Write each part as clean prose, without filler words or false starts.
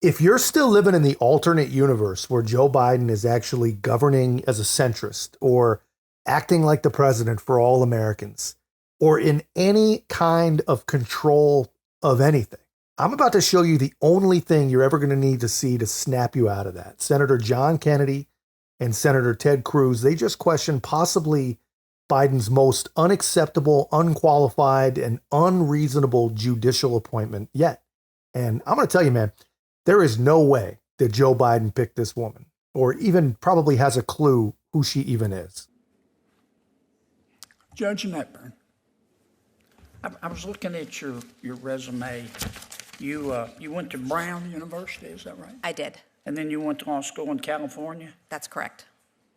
If you're still living in the alternate universe where Joe Biden is actually governing as a centrist or acting like the president for all Americans or in any kind of control of anything, I'm about to show you the only thing you're ever going to need to see to snap you out of that. Senator John Kennedy and Senator Ted Cruz, they just questioned possibly Biden's most unacceptable, unqualified, and unreasonable judicial appointment yet. And I'm going to tell you, man, there is no way that Joe Biden picked this woman or even probably has a clue who she even is. Judge Netburn, I was looking at your resume. You went to Brown University, is that right? I did. And then you went to law school in California? That's correct.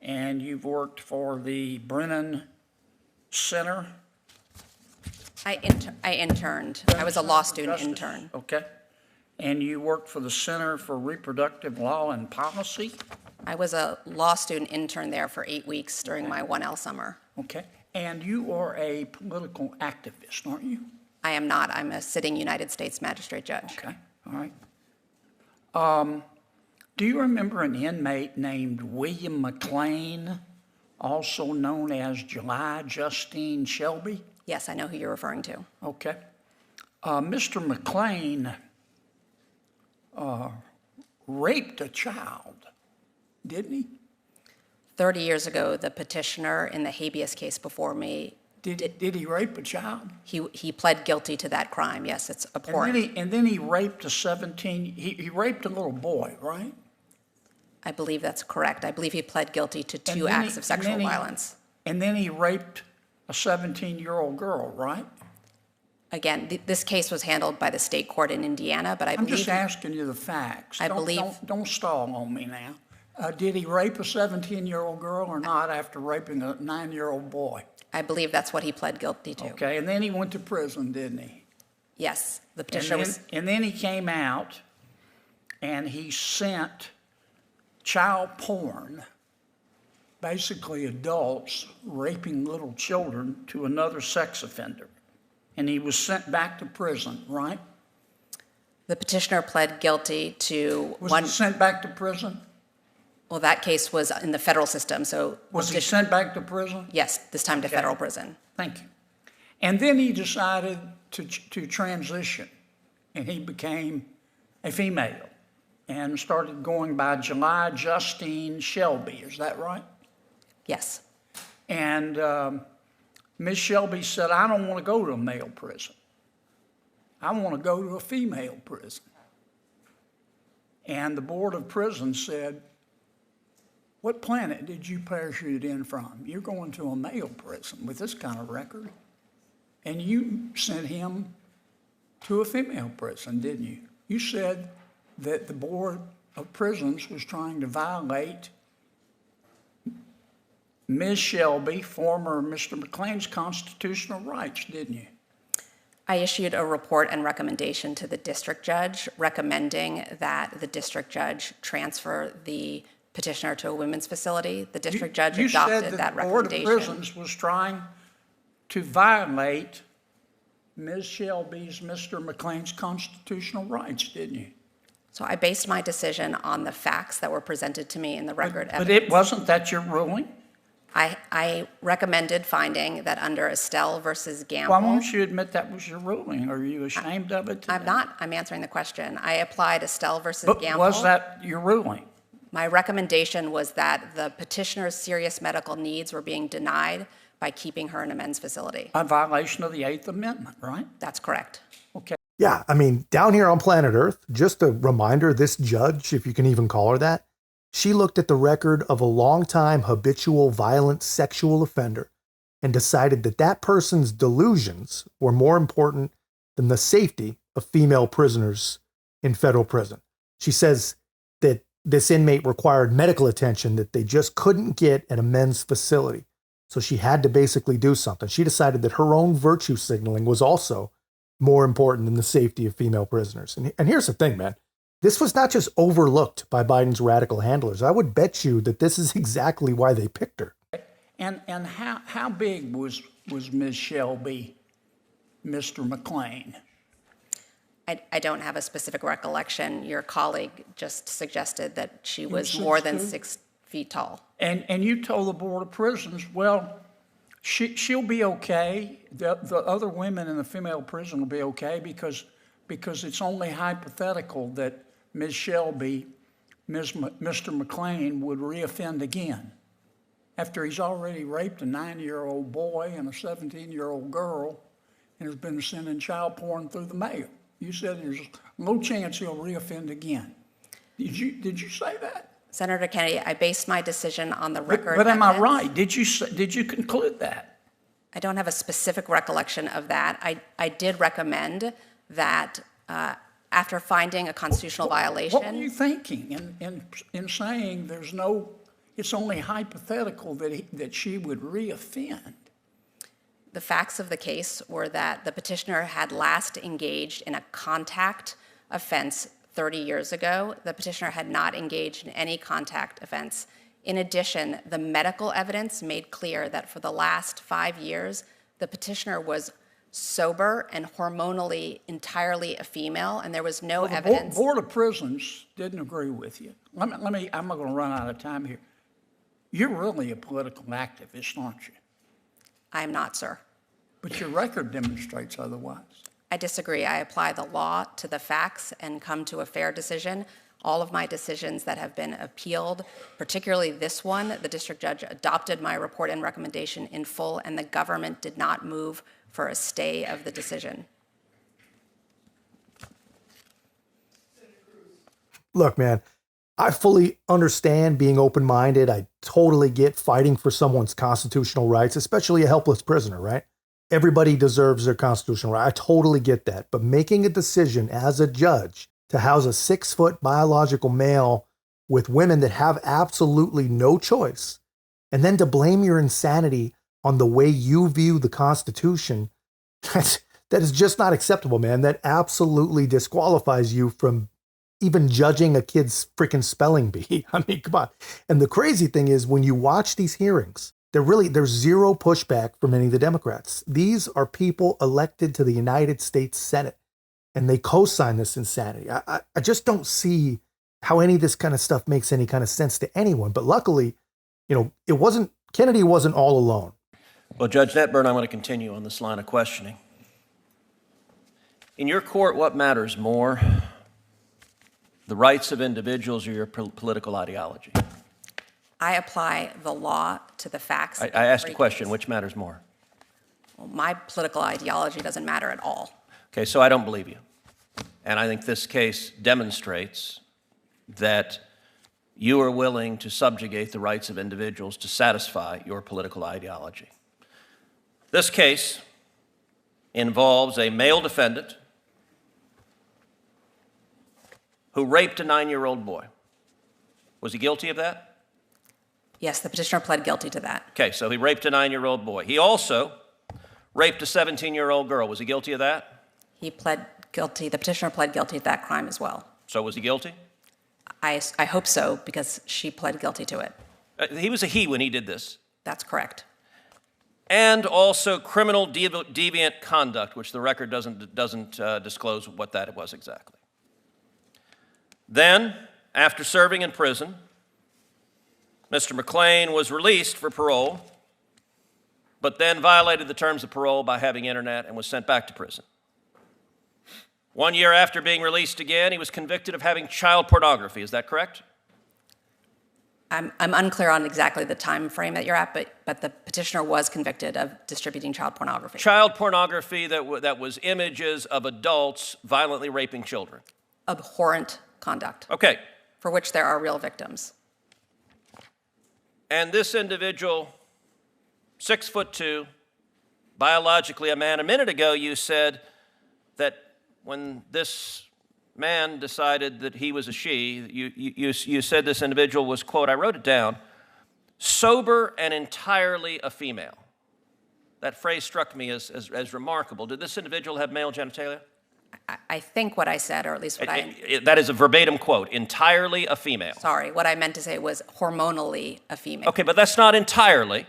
And you've worked for the Brennan Center? I interned. I was a law student intern. Okay. And you worked for the Center for Reproductive Law and Policy? I was a law student intern there for 8 weeks during my 1L summer. Okay. And you are a political activist, aren't you? I am not. I'm a sitting United States magistrate judge. Okay. All right. Do you remember an inmate named William McLean, also known as July Justine Shelby? Yes, I know who you're referring to. Okay. Mr. McLean raped a child, didn't he? 30 years ago, the petitioner in the habeas case before me, Did he rape a child? he pled guilty to that crime. Yes, it's abhorrent. And then he raped he raped a little boy, right? I believe that's correct. I believe he pled guilty to two acts of sexual violence. And then he raped a 17-year-old girl, right? Again, this case was handled by the state court in Indiana, but I'm just asking you the facts. Don't stall on me now. Did he rape a 17-year-old girl or not after raping a 9-year-old boy? I believe that's what he pled guilty to. Okay, and then he went to prison, didn't he? Yes, the petitioner was. And then he came out and he sent child porn, basically adults raping little children, to another sex offender. And he was sent back to prison, right? The petitioner pled guilty to Was he sent back to prison? Well, that case was in the federal system, so. Was he sent back to prison? Yes, this time to federal prison. Thank you. And then he decided to transition, and he became a female and started going by July Justine Shelby. Is that right? Yes. And Ms. Shelby said, I don't want to go to a male prison. I want to go to a female prison. And the Board of Prisons said, what planet did you parachute in from? You're going to a male prison with this kind of record. And you sent him to a female prison, didn't you? You said that the Board of Prisons was trying to violate Ms. Shelby, former Mr. McLean's constitutional rights, didn't you? I issued a report and recommendation to the district judge recommending that the district judge transfer the petitioner to a women's facility. The district judge adopted that recommendation. The Board of Prisons was trying to violate Ms. Shelby's, Mr. McLean's constitutional rights, didn't you? So I based my decision on the facts that were presented to me in the record evidence. But it wasn't that your ruling? I recommended finding that under Estelle versus Gamble. Why won't you admit that was your ruling? Are you ashamed of it today? I'm not. I'm answering the question. I applied Estelle versus But Gamble. was that your ruling? My recommendation was that the petitioner's serious medical needs were being denied by keeping her in a men's facility. A violation of the Eighth Amendment, right? That's correct. Okay. Yeah, I mean, down here on planet Earth, just a reminder, this judge, if you can even call her that, she looked at the record of a longtime habitual violent sexual offender and decided that that person's delusions were more important than the safety of female prisoners in federal prison. She says that this inmate required medical attention that they just couldn't get at a men's facility. So she had to basically do something. She decided that her own virtue signaling was also more important than the safety of female prisoners. And here's the thing, man. This was not just overlooked by Biden's radical handlers. I would bet you that this is exactly why they picked her. And how big was Ms. Shelby, Mr. McLean? I don't have a specific recollection. Your colleague just suggested that she was more than 6 feet tall. And you told the Board of Prisons, well, she'll be okay. The other women in the female prison will be okay because it's only hypothetical that Ms. Shelby, Mr. McLean would reoffend again after he's already raped a 9-year-old boy and a 17-year-old girl and has been sending child porn through the mail. You said there's no chance he'll reoffend again. Did you say that? Senator Kennedy, I based my decision on the record. But am I right? Did you conclude that? I don't have a specific recollection of that. I did recommend that after finding a constitutional violation. What were you thinking in saying it's only hypothetical that she would reoffend? The facts of the case were that the petitioner had last engaged in a contact offense 30 years ago. The petitioner had not engaged in any contact offense. In addition, the medical evidence made clear that for the last 5 years, the petitioner was sober and hormonally entirely a female, and there was no evidence. The Board of Prisons didn't agree with you. I'm going to run out of time here. You're really a political activist, aren't you? I am not, sir. But your record demonstrates otherwise. I disagree. I apply the law to the facts and come to a fair decision. All of my decisions that have been appealed, particularly this one, the district judge adopted my report and recommendation in full, and the government did not move for a stay of the decision. Look, man, I fully understand being open-minded. I totally get fighting for someone's constitutional rights, especially a helpless prisoner, right? Everybody deserves their constitutional right. I totally get that. But making a decision as a judge to house a 6-foot biological male with women that have absolutely no choice, and then to blame your insanity on the way you view the Constitution, that is just not acceptable, man. That absolutely disqualifies you from even judging a kid's freaking spelling bee. I mean, come on. And the crazy thing is, when you watch these hearings, there's zero pushback from any of the Democrats. These are people elected to the United States Senate, and they co-sign this insanity. I just don't see how any of this kind of stuff makes any kind of sense to anyone. But luckily, Kennedy wasn't all alone. Well, Judge Netburn, I want to continue on this line of questioning. In your court, what matters more, the rights of individuals or your political ideology? I apply the law to the facts. I asked a question, which matters more? Well, my political ideology doesn't matter at all. Okay, so I don't believe you. And I think this case demonstrates that you are willing to subjugate the rights of individuals to satisfy your political ideology. This case involves a male defendant who raped a 9-year-old boy. Was he guilty of that? Yes, the petitioner pled guilty to that. Okay, so he raped a 9-year-old boy. He also raped a 17-year-old girl. Was he guilty of that? He pled guilty. The petitioner pled guilty to that crime as well. So was he guilty? I hope so, because she pled guilty to it. He was a he when he did this. That's correct. And also criminal deviant conduct, which the record doesn't disclose what that was exactly. Then, after serving in prison, Mr. McLean was released for parole, but then violated the terms of parole by having internet and was sent back to prison. 1 year after being released again, he was convicted of having child pornography. Is that correct? I'm unclear on exactly the time frame that you're at, but the petitioner was convicted of distributing child pornography. Child pornography that was images of adults violently raping children. Abhorrent conduct. Okay. For which there are real victims. And this individual, 6'2", biologically a man. A minute ago you said that when this man decided that he was a she, you said this individual was, quote, I wrote it down, sober and entirely a female. That phrase struck me as remarkable. Did this individual have male genitalia? I think what I said, or at least what that is a verbatim quote, entirely a female. Sorry, what I meant to say was hormonally a female. Okay, but that's not entirely.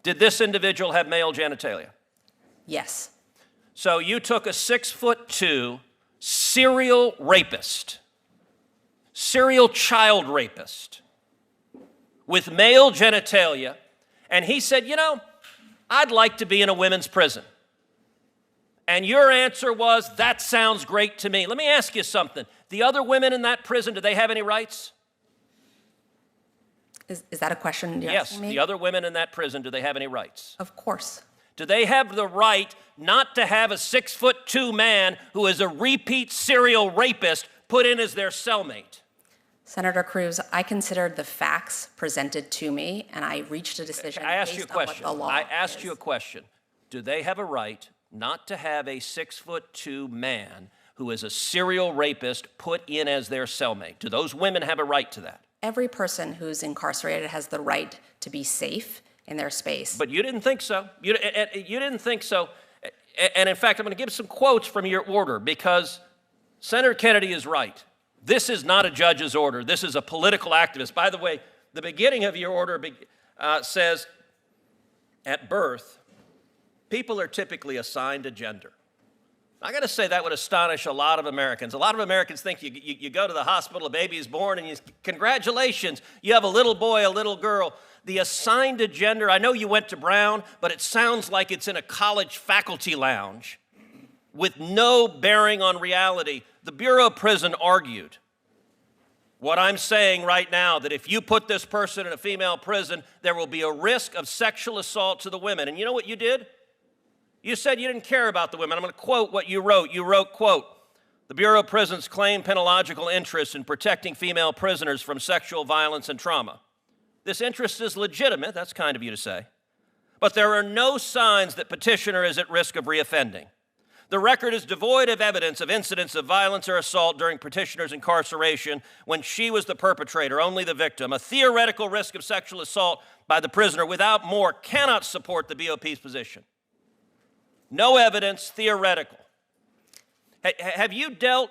Did this individual have male genitalia? Yes. So you took a 6'2", serial rapist, serial child rapist with male genitalia, and he said, you know, I'd like to be in a women's prison. And your answer was, that sounds great to me. Let me ask you something. The other women in that prison, do they have any rights? Is that a question you're Yes, asking me? the other women in that prison, do they have any rights? Of course. Do they have the right not to have a 6'2" man who is a repeat serial rapist put in as their cellmate? Senator Cruz, I considered the facts presented to me, and I reached a decision I asked you a based on what question. the law I asked is. you a question. Do they have a right not to have a 6'2" man who is a serial rapist put in as their cellmate? Do those women have a right to that? Every person who's incarcerated has the right to be safe in their space. But you didn't think so. You didn't think so. And in fact, I'm going to give some quotes from your order because Senator Kennedy is right. This is not a judge's order. This is a political activist. By the way, the beginning of your order says, at birth, people are typically assigned a gender. I got to say that would astonish a lot of Americans. A lot of Americans think you go to the hospital, a baby is born, and congratulations, you have a little boy, a little girl. The assigned a gender, I know you went to Brown, but it sounds like it's in a college faculty lounge with no bearing on reality. The Bureau of Prison argued what I'm saying right now, that if you put this person in a female prison, there will be a risk of sexual assault to the women. And you know what you did? You said you didn't care about the women. I'm going to quote what you wrote. You wrote, quote, the Bureau of Prisons claim penological interest in protecting female prisoners from sexual violence and trauma. This interest is legitimate, that's kind of you to say, but there are no signs that petitioner is at risk of reoffending. The record is devoid of evidence of incidents of violence or assault during petitioner's incarceration when she was the perpetrator, only the victim. A theoretical risk of sexual assault by the prisoner without more cannot support the BOP's position. No evidence, theoretical. Have you dealt,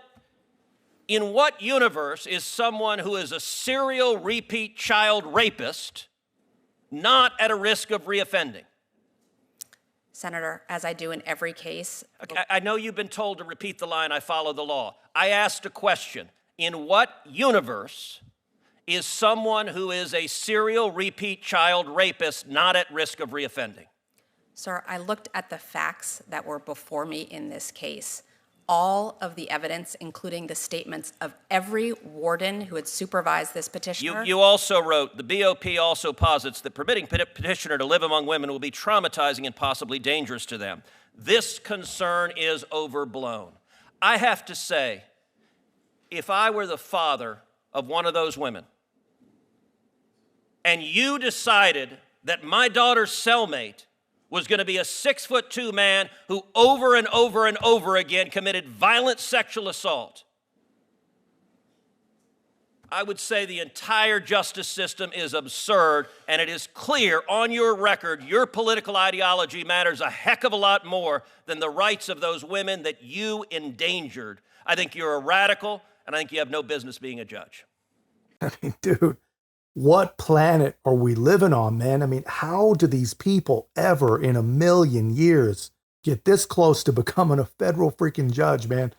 in what universe is someone who is a serial repeat child rapist not at a risk of reoffending? Senator, as I do in every case. I know you've been told to repeat the line, I follow the law. I asked a question. In what universe is someone who is a serial repeat child rapist not at risk of reoffending? Sir, I looked at the facts that were before me in this case. All of the evidence, including the statements of every warden who had supervised this petitioner. You also wrote, the BOP also posits that permitting petitioner to live among women will be traumatizing and possibly dangerous to them. This concern is overblown. I have to say, if I were the father of one of those women, and you decided that my daughter's cellmate was going to be a 6'2" man who over and over and over again committed violent sexual assault, I would say the entire justice system is absurd, and it is clear on your record your political ideology matters a heck of a lot more than the rights of those women that you endangered. I think you're a radical, and I think you have no business being a judge. I mean, dude, what planet are we living on, man? I mean, how do these people ever in a million years get this close to becoming a federal freaking judge, man?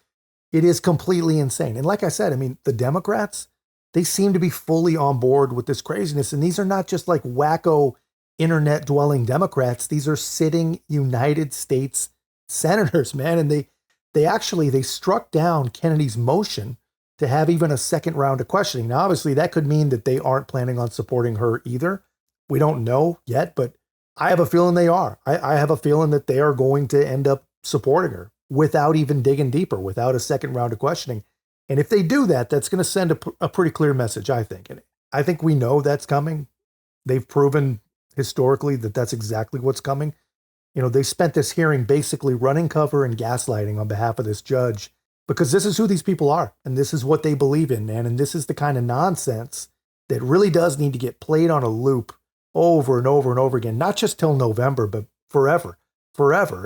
It is completely insane. And like I said, I mean, the Democrats, they seem to be fully on board with this craziness. And these are not just like wacko internet dwelling Democrats. These are sitting United States senators, man. And they struck down Kennedy's motion to have even a second round of questioning. Now, obviously, that could mean that they aren't planning on supporting her either. We don't know yet, but I have a feeling they are. I have a feeling that they are going to end up supporting her without even digging deeper, without a second round of questioning. And if they do that, that's going to send a pretty clear message, I think. And I think we know that's coming. They've proven historically that that's exactly what's coming. You know, they spent this hearing basically running cover and gaslighting on behalf of this judge, because this is who these people are, and this is what they believe in, man. And this is the kind of nonsense that really does need to get played on a loop over and over and over again, not just till November, but forever,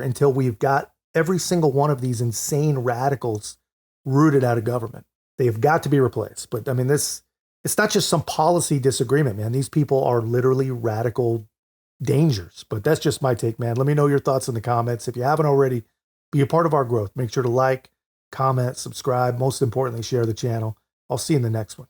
until we've got every single one of these insane radicals rooted out of government. They have got to be replaced. But I mean, it's not just some policy disagreement, man. These people are literally radical dangers. But that's just my take, man. Let me know your thoughts in the comments. If you haven't already, be a part of our growth. Make sure to like, comment, subscribe. Most importantly, share the channel. I'll see you in the next one.